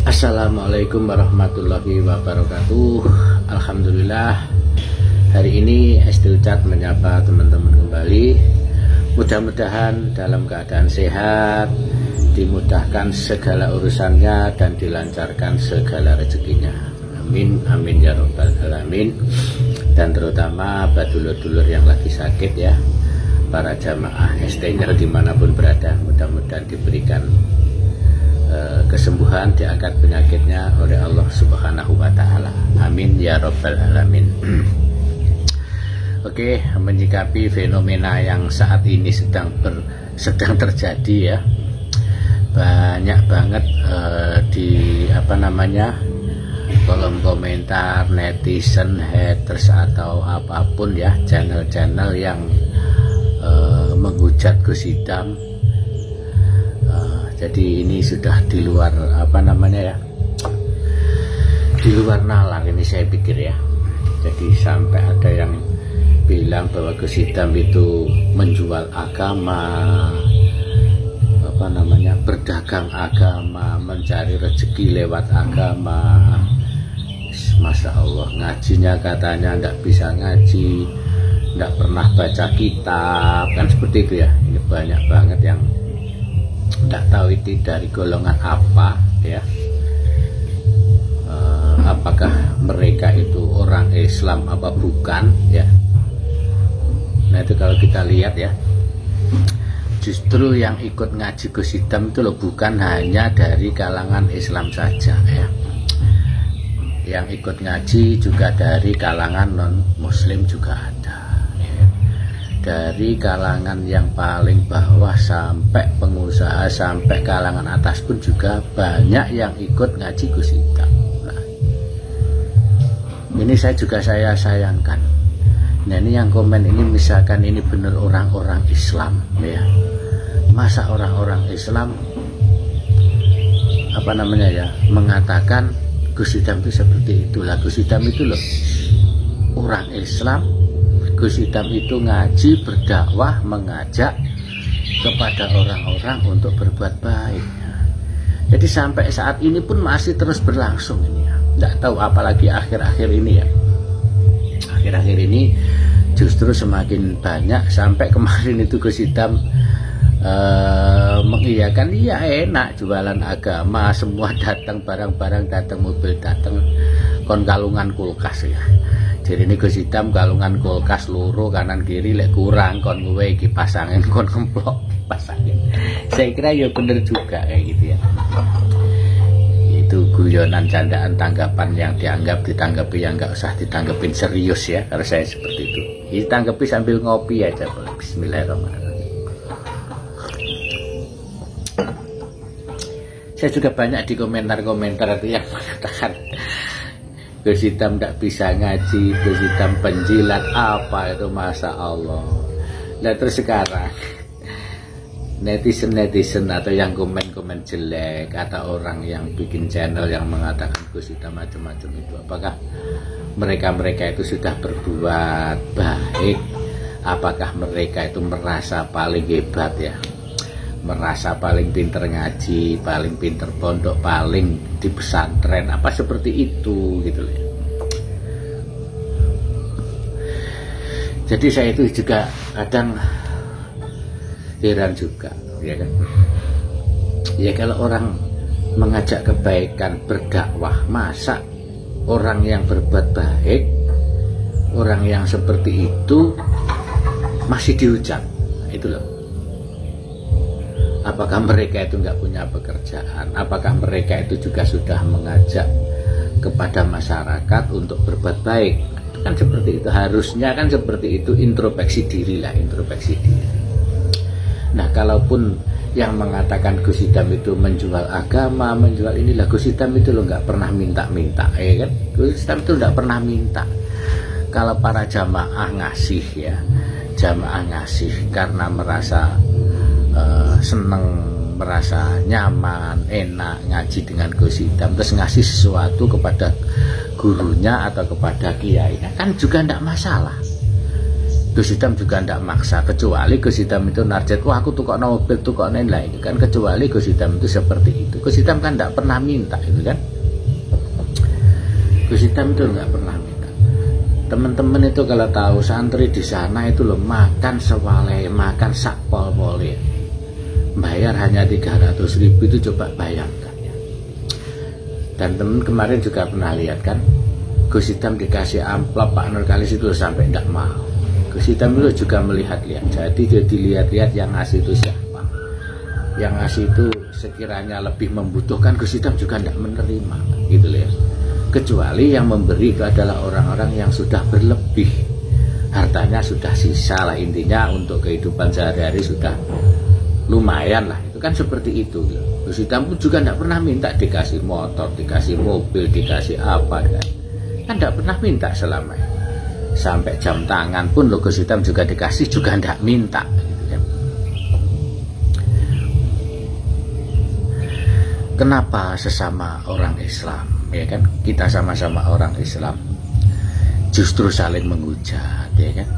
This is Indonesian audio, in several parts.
Assalamualaikum warahmatullahi wabarakatuh. Alhamdulillah, hari ini SD Ucat menyapa teman-teman kembali. Mudah-mudahan dalam keadaan sehat, dimudahkan segala urusannya dan dilancarkan segala rezekinya. Amin, amin ya robbal alamin. Dan terutama buat dulur-dulur yang lagi sakit ya, para jamaah SD-nya dimanapun berada, mudah-mudahan diberikan kesembuhan, diangkat penyakitnya oleh Allah Subhanahu wa Ta'ala. Amin ya robbal alamin. Oke, menyikapi fenomena yang saat ini sedang terjadi ya, banyak banget di kolom komentar netizen, haters atau apapun ya, channel-channel yang menghujat Gus Idam. Jadi ini sudah di luar di luar nalar ini saya pikir ya. Jadi sampai ada yang bilang bahwa Gus Idam itu menjual agama, berdagang agama, mencari rezeki lewat agama. Masya Allah, ngajinya katanya nggak bisa ngaji, nggak pernah baca kitab, kan seperti itu ya. Ini banyak banget yang tidak tahu itu dari golongan apa ya, apakah mereka itu orang Islam apa bukan ya. Nah itu kalau kita lihat ya, justru yang ikut ngaji Gus Idam itu loh bukan hanya dari kalangan Islam saja ya, yang ikut ngaji juga dari kalangan non muslim juga ada ya. Dari kalangan yang paling bawah sampai pengusaha, sampai kalangan atas pun juga banyak yang ikut ngaji Gus Idam. Nah, ini saya sayangkan. Nah ini yang komen ini misalkan ini benar orang-orang Islam ya, masa orang-orang Islam mengatakan Gus Idam itu seperti itulah. Gus Idam itu loh orang Islam, Gus Idam itu ngaji, berdakwah, mengajak kepada orang-orang untuk berbuat baik. Jadi sampai saat ini pun masih terus berlangsung ini ya. Tidak tahu apalagi akhir-akhir ini ya. Akhir-akhir ini justru semakin banyak, sampai kemarin itu Gus Idam mengiyakan, iya enak jualan agama, semua datang, barang-barang datang, mobil datang, kon kalungan kulkas ya. Jadi ini Gus Idam kalungan kulkas loro kanan kiri lek kurang kon gue pasangin, kon kemplok pasangin. Saya kira ya bener juga kayak gitu ya. Itu guyonan, candaan, tanggapan yang ditanggapi yang nggak usah ditanggapin serius ya. Kalau saya seperti itu, ditanggapi sambil ngopi aja. Bismillahirrahmanirrahim. Saya juga banyak di komentar-komentar itu yang mengatakan Gus Idam tidak bisa ngaji, Gus Idam penjilat apa itu, masa Allah. Nah terus sekarang netizen atau yang komen-komen jelek, atau orang yang bikin channel yang mengatakan Gus Idam macam-macam itu, apakah mereka itu sudah berbuat baik? Apakah mereka itu merasa paling hebat ya, merasa paling pinter ngaji, paling pinter pondok, paling di pesantren, apa seperti itu gitu loh. Jadi saya itu juga kadang heran juga ya kan. Ya kalau orang mengajak kebaikan, berdakwah, masa orang yang berbuat baik, orang yang seperti itu masih dihujat, itu loh. Apakah mereka itu nggak punya pekerjaan? Apakah mereka itu juga sudah mengajak kepada masyarakat untuk berbuat baik? Itu kan seperti itu, harusnya kan seperti itu. Introspeksi diri lah, introspeksi diri. Nah kalaupun yang mengatakan Gus Idam itu menjual agama, menjual inilah, Gus Idam itu loh nggak pernah minta-minta ya kan. Gus Idam itu nggak pernah minta. Kalau para jamaah ngasih ya, jamaah ngasih karena merasa seneng, merasa nyaman, enak ngaji dengan Gus Idam, terus ngasih sesuatu kepada gurunya atau kepada kiainya, kan juga tidak masalah. Gus Hitam juga tidak maksa, kecuali Gus Hitam itu narjet, wah aku tukokno mobil, tukokno lain kan, kecuali Gus Hitam itu seperti itu. Gus Hitam kan tidak pernah minta itu kan. Gus Hitam itu nggak pernah minta. Teman-teman itu kalau tahu santri di sana itu loh makan sewalai, makan sakpol-pole, bayar hanya 300.000 itu, coba bayangkan ya. Dan teman kemarin juga pernah lihat kan, Gus Hitam dikasih amplop Pak Nurkalis itu sampai tidak mau. Gus Hitam itu juga melihat-lihat, jadi dilihat-lihat yang ngasih itu siapa, yang ngasih itu sekiranya lebih membutuhkan, Gus Hitam juga tidak menerima gitu loh ya. Kecuali yang memberi itu adalah orang-orang yang sudah berlebih, hartanya sudah sisa lah, intinya untuk kehidupan sehari-hari sudah lumayan lah, itu kan seperti itu. Gus Hitam pun juga tidak pernah minta dikasih motor, dikasih mobil, dikasih apa kan tidak pernah minta selama ini. Sampai jam tangan pun lo Gus Hitam juga dikasih, juga tidak minta gitu kan. Kenapa sesama orang Islam ya kan, kita sama-sama orang Islam justru saling menghujat ya kan,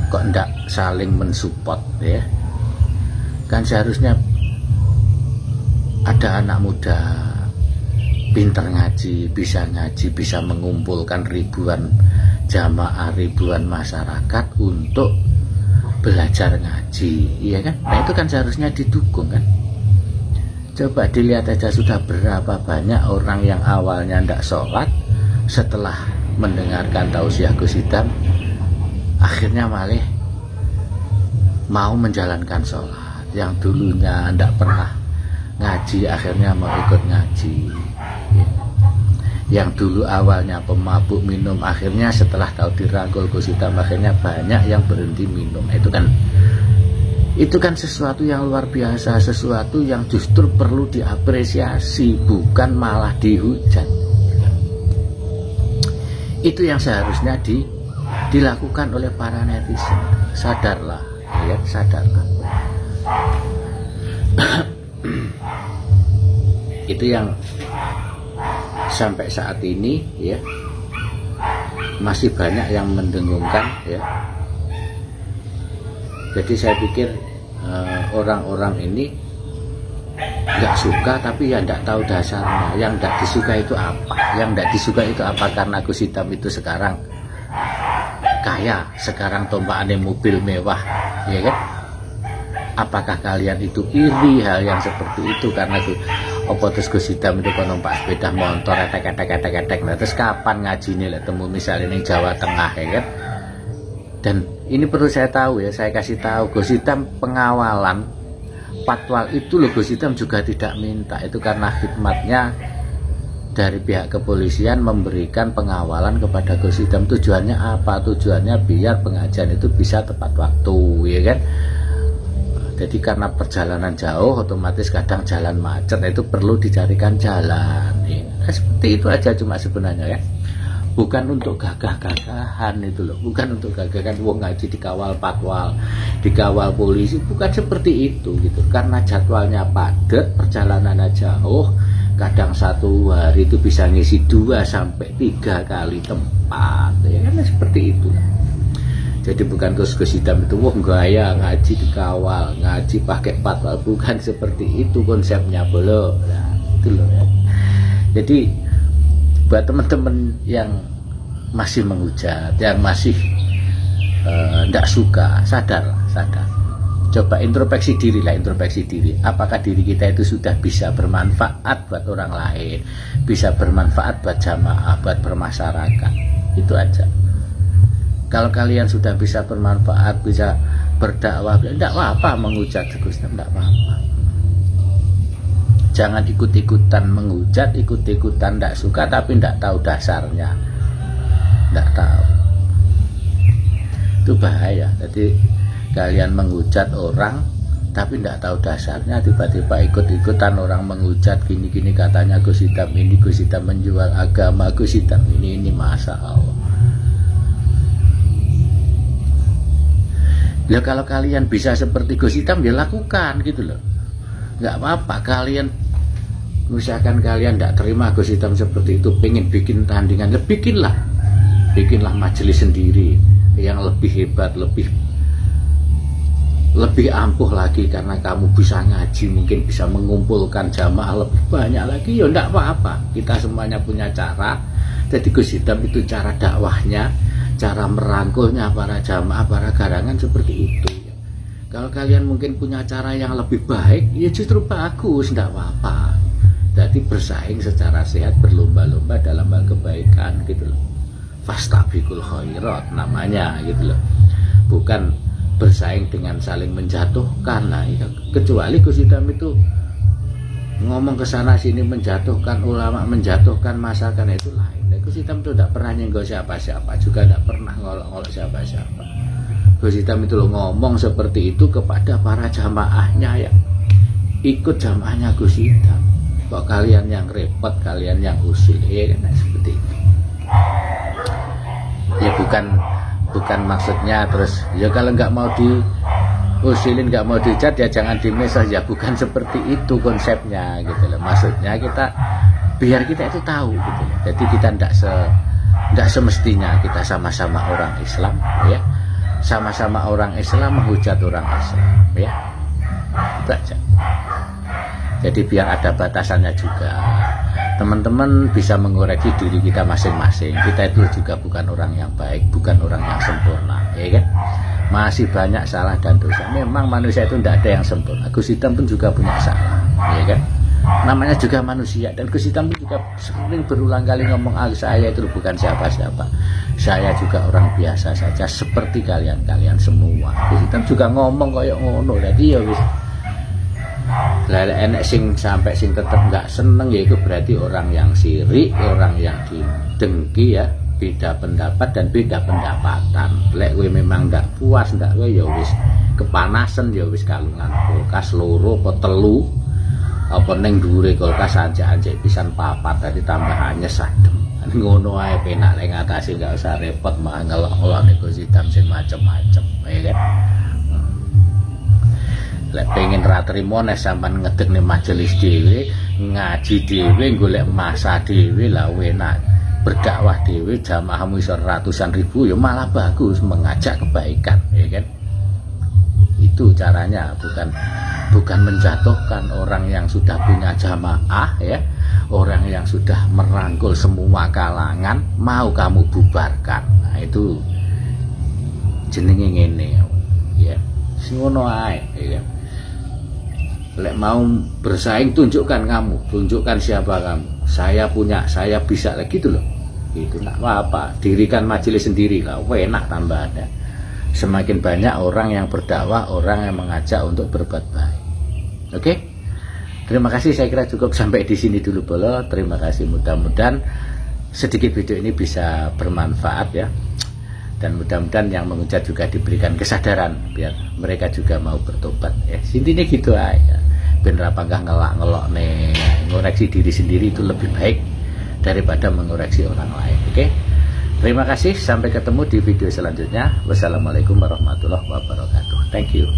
kok tidak saling mensupport ya kan. Seharusnya ada anak muda pintar ngaji, bisa mengumpulkan ribuan jamaah, ribuan masyarakat untuk belajar ngaji ya kan. Nah itu kan seharusnya didukung kan. Coba dilihat aja sudah berapa banyak orang yang awalnya tidak sholat, setelah mendengarkan tausiah Gus Hitam akhirnya malah mau menjalankan sholat. Yang dulunya tidak pernah ngaji akhirnya mau ikut ngaji. Yang dulu awalnya pemabuk minum, akhirnya setelah tahu dirangkul Gus Hitam akhirnya banyak yang berhenti minum. Itu kan sesuatu yang luar biasa, sesuatu yang justru perlu diapresiasi, bukan malah dihujat. Itu yang seharusnya dilakukan oleh para netizen. Sadarlah ya, sadarlah. Itu yang sampai saat ini ya masih banyak yang mendengungkan ya. Jadi saya pikir orang-orang ini nggak suka, tapi ya nggak tahu dasarnya. Yang nggak disuka itu apa? Yang nggak disuka itu apa? Karena Gus Hitam itu sekarang kaya, sekarang tumpahannya mobil mewah ya kan. Apakah kalian itu iri hal yang seperti itu? Karena itu opo terus Gus Hitam itu kalau numpak sepeda motor etek. Nah, terus kapan ngaji nih lah temu misalnya di Jawa Tengah ya kan. Dan ini perlu saya tahu ya, saya kasih tahu, Gus Hitam pengawalan patwal itu loh Gus Hitam juga tidak minta. Itu karena khidmatnya dari pihak kepolisian memberikan pengawalan kepada Gus Hitam. Tujuannya apa? Tujuannya biar pengajian itu bisa tepat waktu ya kan. Jadi karena perjalanan jauh otomatis kadang jalan macet, itu perlu dicarikan jalan ya. Seperti itu aja cuma sebenarnya ya. Bukan untuk gagah-gagahan itu loh, bukan untuk gagahan wong ngaji dikawal patwal, dikawal polisi, bukan seperti itu gitu. Karena jadwalnya padat, perjalanannya jauh, kadang satu hari itu bisa ngisi 2 sampai 3 kali tempat ya kan, seperti itu. Jadi bukan Gus Hitam itu wah gaya ngaji dikawal, ngaji pakai patwal, bukan seperti itu konsepnya belum. Nah, itu loh ya. Jadi buat teman-teman yang masih menghujat, yang masih tidak suka, sadar. Coba introspeksi diri lah, introspeksi diri. Apakah diri kita itu sudah bisa bermanfaat buat orang lain, bisa bermanfaat buat jamaah, buat bermasyarakat? Itu aja. Kalau kalian sudah bisa bermanfaat, bisa berdakwah, tidak apa-apa menghujat Gus Hitam, tidak apa-apa. Jangan ikut-ikutan menghujat, ikut-ikutan tidak suka tapi tidak tahu dasarnya, tidak tahu. Itu bahaya. Jadi kalian menghujat orang tapi tidak tahu dasarnya, tiba-tiba ikut-ikutan orang menghujat gini-gini, katanya Gus Hitam ini, Gus Hitam menjual agama, Gus Hitam ini Masya Allah. Ya kalau kalian bisa seperti Gus Hitam ya lakukan gitu loh. Nggak apa-apa kalian, misalkan kalian tidak terima Gus Hitam seperti itu, pengen bikin tandingan, bikinlah majelis sendiri yang lebih hebat, lebih lebih ampuh lagi karena kamu bisa ngaji, mungkin bisa mengumpulkan jamaah lebih banyak lagi, ya enggak apa-apa. Kita semuanya punya cara. Jadi Gus Hidam itu cara dakwahnya, cara merangkulnya para jamaah, para garangan seperti itu. Kalau kalian mungkin punya cara yang lebih baik, ya justru bagus, enggak apa-apa. Jadi bersaing secara sehat, berlomba-lomba dalam hal kebaikan gitu loh. Fastabiqul khairat namanya gitu loh. Bukan bersaing dengan saling menjatuhkan. Nah, ya, kecuali Gus Hidam itu ngomong ke sana sini menjatuhkan ulama, menjatuhkan masyarakat, itu lain. Gus Hidam itu tidak pernah nyenggol siapa-siapa, juga tidak pernah ngolok-ngolok siapa-siapa. Gus Hidam itu loh ngomong seperti itu kepada para jamaahnya yang ikut jamaahnya Gus Hidam. Kok kalian yang repot, kalian yang usil, ya kan seperti itu. Ya bukan maksudnya terus ya kalau nggak mau diusilin, nggak mau dicat ya jangan dimesos, ya bukan seperti itu konsepnya gitu loh. Maksudnya kita biar kita itu tahu gitu loh. Jadi kita tidak semestinya kita sama-sama orang Islam ya, sama-sama orang Islam menghujat orang Islam ya, itu aja. Jadi biar ada batasannya juga. Teman-teman bisa mengoreksi diri kita masing-masing. Kita itu juga bukan orang yang baik, bukan orang yang sempurna, ya kan? Masih banyak salah dan dosa. Memang manusia itu tidak ada yang sempurna. Gus Hidam pun juga punya salah, ya kan? Namanya juga manusia. Dan Gus Hidam pun juga sering berulang kali ngomong, saya itu bukan siapa-siapa. Saya juga orang biasa saja seperti kalian semua. Gus Hidam juga ngomong kayak ngono. Jadi ya wis. Lah enek sing sampai sing tetep nggak seneng, yaitu berarti orang yang sirik, orang yang didengki ya, beda pendapat dan beda pendapatan. Lek kowe memang nggak puas, ndak kowe ya wis kepanasan, ya wis kalungan kulkas loro apa telu apa ning dhuwure kulkas anjek-anjek pisan papat, tadi tambahannya sadem. Ngono ae penak, lek ngatasi nggak usah repot mah ngelok-ngelok nek Gus Hidam sing macem-macem, ya kan. Lek pengen ra trimo nek sampean ngedekne majelis dhewe, ngaji dhewe, golek masa dhewe, lah enak berdakwah dhewe, jamaahmu iso ratusan ribu, ya malah bagus, mengajak kebaikan, ya kan. Itu caranya, bukan menjatuhkan orang yang sudah punya jamaah ya, orang yang sudah merangkul semua kalangan, mau kamu bubarkan. Nah, itu jenenge ngene ya. Sing ngono ae, ya. Lek mau bersaing, tunjukkan kamu, tunjukkan siapa kamu. Saya punya, saya bisa, gitu loh. Itu nggak apa-apa. Dirikan majelis sendiri lah, enak tambah ada. Semakin banyak orang yang berdakwah, orang yang mengajak untuk berbuat baik. Oke? Terima kasih, saya kira cukup sampai di sini dulu Bolo. Terima kasih, mudah-mudahan sedikit video ini bisa bermanfaat ya. Dan mudah-mudahan yang mengucap juga diberikan kesadaran biar mereka juga mau bertobat ya. Intinya gitu aja. Ben apa enggak ngelak-ngelok nih, ngoreksi diri sendiri itu lebih baik daripada mengoreksi orang lain. Oke? Terima kasih, sampai ketemu di video selanjutnya. Wassalamualaikum warahmatullahi wabarakatuh. Thank you.